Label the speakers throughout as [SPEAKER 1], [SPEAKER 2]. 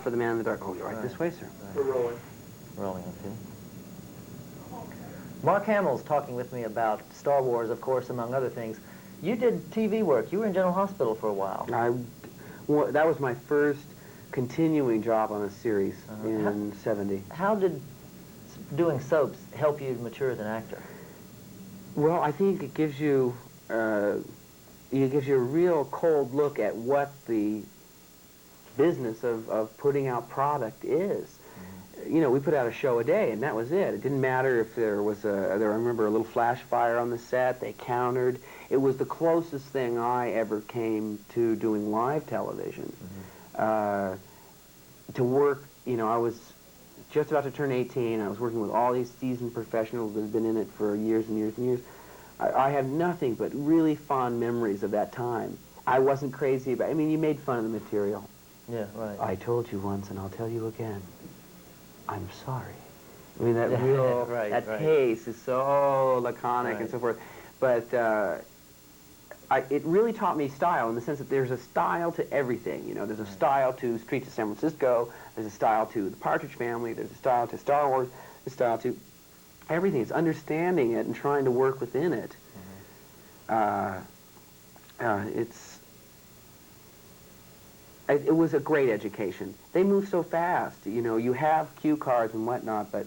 [SPEAKER 1] For the Man in the Dark. Oh, you're right this way, sir.
[SPEAKER 2] We're rolling.
[SPEAKER 3] Rolling, okay. Mark Hamill's talking with me about Star Wars, of course, among other things. You did TV work. You were in General Hospital for a while.
[SPEAKER 1] Well, that was my first continuing job on a series in '70.
[SPEAKER 3] How did doing soaps help you mature as an actor?
[SPEAKER 1] Well, I think it gives you a real cold look at what the business of putting out product is. You know, we put out a show a day, and that was it. It didn't matter if there was I remember a little flash fire on the set, they countered. It was the closest thing I ever came to doing live television. To work, you know, I was just about to turn 18. I was working with all these seasoned professionals that had been in it for years and years and years. I have nothing but really fond memories of that time. I wasn't crazy about, I mean, you made fun of the material.
[SPEAKER 3] Yeah, right.
[SPEAKER 1] I told you once, and I'll tell you again. I'm sorry. I mean, that pace is so laconic and so forth. But it really taught me style in the sense that there's a style to everything. You know, there's a style to Streets of San Francisco. There's a style to the Partridge Family. There's a style to Star Wars. There's a style to everything. It's understanding it and trying to work within it. It was a great education. They move so fast. You know, you have cue cards and whatnot, but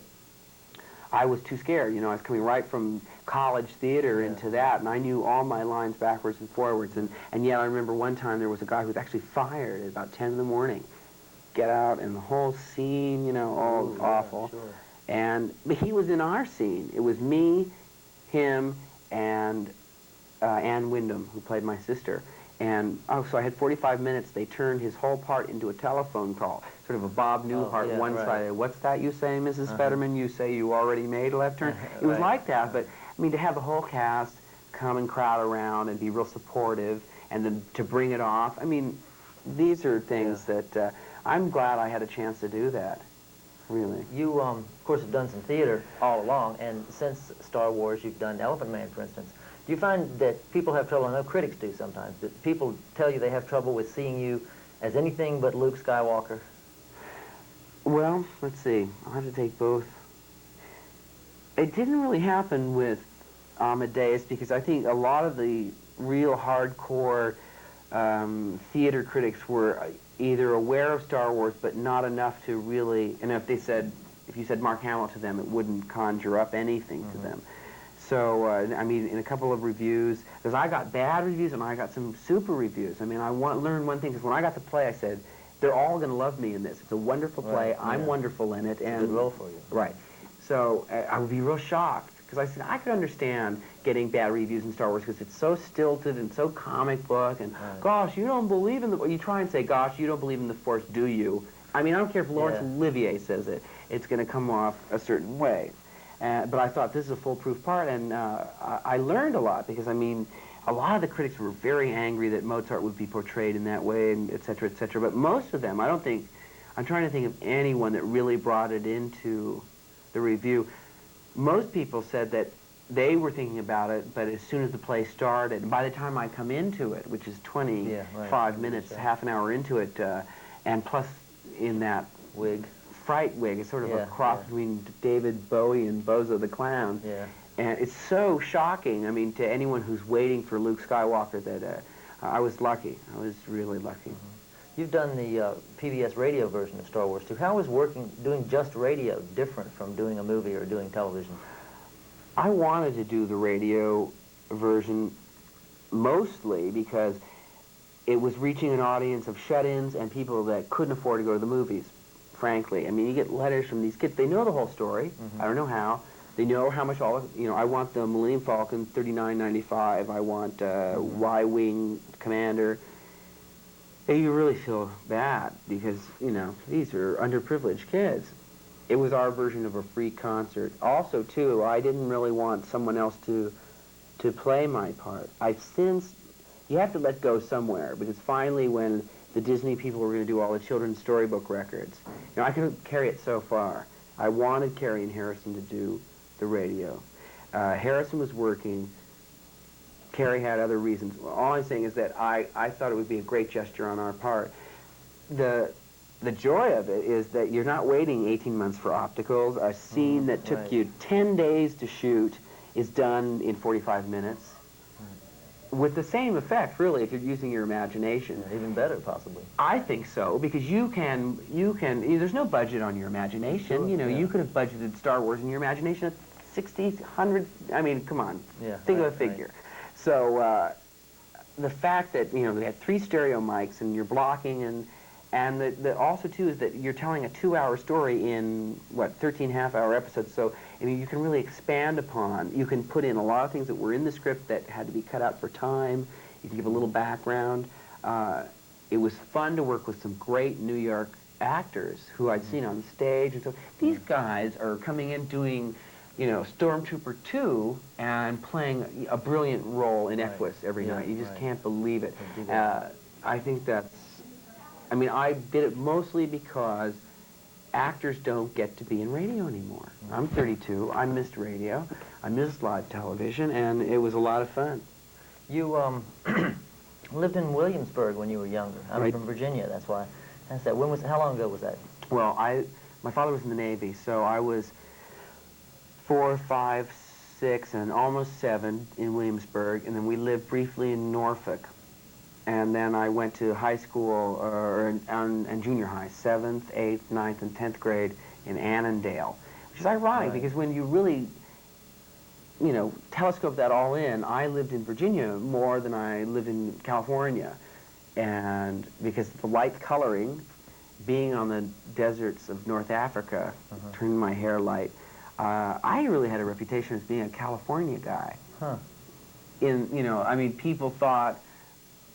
[SPEAKER 1] I was too scared. You know, I was coming right from college theater into that, and I knew all my lines backwards and forwards. And yet I remember one time there was a guy who was actually fired at about 10 in the morning. Get out, and the whole scene, you know, all awful. Sure. But he was in our scene. It was me, him, and Ann Wyndham, who played my sister. And, so I had 45 minutes. They turned his whole part into a telephone call, sort of a Bob Newhart one-sided. What's that you say, Mrs. Fetterman? You say you already made a left turn? It was like that, but, I mean, to have the whole cast come and crowd around and be real supportive, and then to bring it off, I mean, these are things that I'm glad I had a chance to do that, really.
[SPEAKER 3] You, of course, have done some theater all along, and since Star Wars, you've done Elephant Man, for instance. Do you find that people have trouble, I know critics do sometimes, that people tell you they have trouble with seeing you as anything but Luke Skywalker?
[SPEAKER 1] Well, let's see. I'll have to take both. It didn't really happen with Amadeus because I think a lot of the real hardcore theater critics were either aware of Star Wars but not enough to really, and if you said Mark Hamill to them, it wouldn't conjure up anything to them. So, I mean, in a couple of reviews, because I got bad reviews and I got some super reviews. I mean, I learned one thing, because when I got the play, I said, they're all going to love me in this. It's a wonderful play. I'm wonderful in it. And
[SPEAKER 3] it's a good role for you.
[SPEAKER 1] Right. So, I would be real shocked, because I said, I could understand getting bad reviews in Star Wars, because it's so stilted and so comic book, and, gosh, you don't believe in the... You try and say, gosh, you don't believe in the Force, do you? I mean, I don't care if Laurence Olivier says it. It's going to come off a certain way. But I thought this is a foolproof part, and I learned a lot, because, I mean, a lot of the critics were very angry that Mozart would be portrayed in that way, and et cetera, but most of them, I don't think, I'm trying to think of anyone that really brought it into the review. Most people said that they were thinking about it, but as soon as the play started, by the time I come into it, which is 25 minutes, half an hour into it, and plus in that fright wig. It's sort of a cross between David Bowie and Bozo the Clown. And it's so shocking, I mean, to anyone who's waiting for Luke Skywalker that I was lucky. I was really lucky.
[SPEAKER 3] You've done the PBS radio version of Star Wars, too. How is doing just radio different from doing a movie or doing television?
[SPEAKER 1] I wanted to do the radio version mostly because it was reaching an audience of shut-ins and people that couldn't afford to go to the movies. Frankly, I mean, you get letters from these kids. They know the whole story. I don't know how. They know how much I want the Millennium Falcon, $39.95. I want Y-Wing Commander. And you really feel bad because, you know, these are underprivileged kids. It was our version of a free concert. Also, too, I didn't really want someone else to play my part. You have to let go somewhere, because finally when the Disney people were going to do all the children's storybook records. You know, I couldn't carry it so far. I wanted Carrie and Harrison to do the radio. Harrison was working. Carrie had other reasons. All I'm saying is that I thought it would be a great gesture on our part. The the joy of it is that you're not waiting 18 months for opticals. A scene that took
[SPEAKER 3] right.
[SPEAKER 1] you 10 days to shoot is done in 45 minutes. With the same effect, really, if you're using your imagination.
[SPEAKER 3] Yeah, even better, possibly.
[SPEAKER 1] I think so, because you can, there's no budget on your imagination.
[SPEAKER 3] Sure,
[SPEAKER 1] You know,
[SPEAKER 3] yeah.
[SPEAKER 1] you could have budgeted Star Wars in your imagination at 60, 100, I mean, come on,
[SPEAKER 3] Yeah,
[SPEAKER 1] think of
[SPEAKER 3] right,
[SPEAKER 1] a figure. So the fact that, you know, they had 3 stereo mics and you're blocking, and the also, too, is that you're telling a 2-hour story in, what, 13 half-hour episodes. So, I mean, you can really expand upon, you can put in a lot of things that were in the script that had to be cut out for time. You can give a little background. It was fun to work with some great New York actors who I'd seen on the stage. And so these guys are coming in doing, you know, Stormtrooper 2 and playing a brilliant role in Equus every night. You just can't believe it. I think that's, I mean, I did it mostly because actors don't get to be in radio anymore. I'm 32. I missed radio. I missed live television, and it was a lot of fun.
[SPEAKER 3] You lived in Williamsburg when you were younger. I'm from Virginia, that's why. That's that. How long ago was that?
[SPEAKER 1] Well, my father was in the Navy, so I was 4, 5, 6, and almost 7 in Williamsburg, and then we lived briefly in Norfolk. And then I went to high school and junior high, 7th, 8th, 9th, and 10th grade in Annandale, which is ironic because when you really, you know, telescope that all in, I lived in Virginia more than I lived in California. And because the light coloring, being on the deserts of North Africa, turning my hair light, I really had a reputation as being a California guy.
[SPEAKER 3] Huh.
[SPEAKER 1] You know, I mean, people thought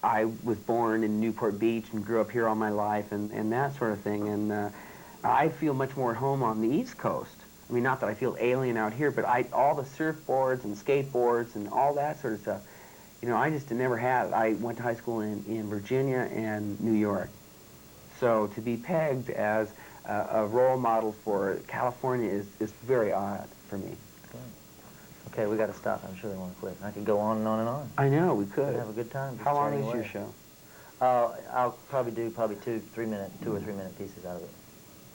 [SPEAKER 1] I was born in Newport Beach and grew up here all my life and that sort of thing. And I feel much more at home on the East Coast. I mean, not that I feel alien out here, but all the surfboards and skateboards and all that sort of stuff, you know, I just never had it. I went to high school in Virginia and New York. So to be pegged as a role model for California is very odd for me.
[SPEAKER 3] Okay, we got to stop. I'm sure they want to quit. I could go on and on and on.
[SPEAKER 1] I know, we could.
[SPEAKER 3] We'd have a good time. Just
[SPEAKER 1] How long
[SPEAKER 3] chatting
[SPEAKER 1] is
[SPEAKER 3] away.
[SPEAKER 1] your show?
[SPEAKER 3] I'll probably do 2 or 3 minute pieces out of it.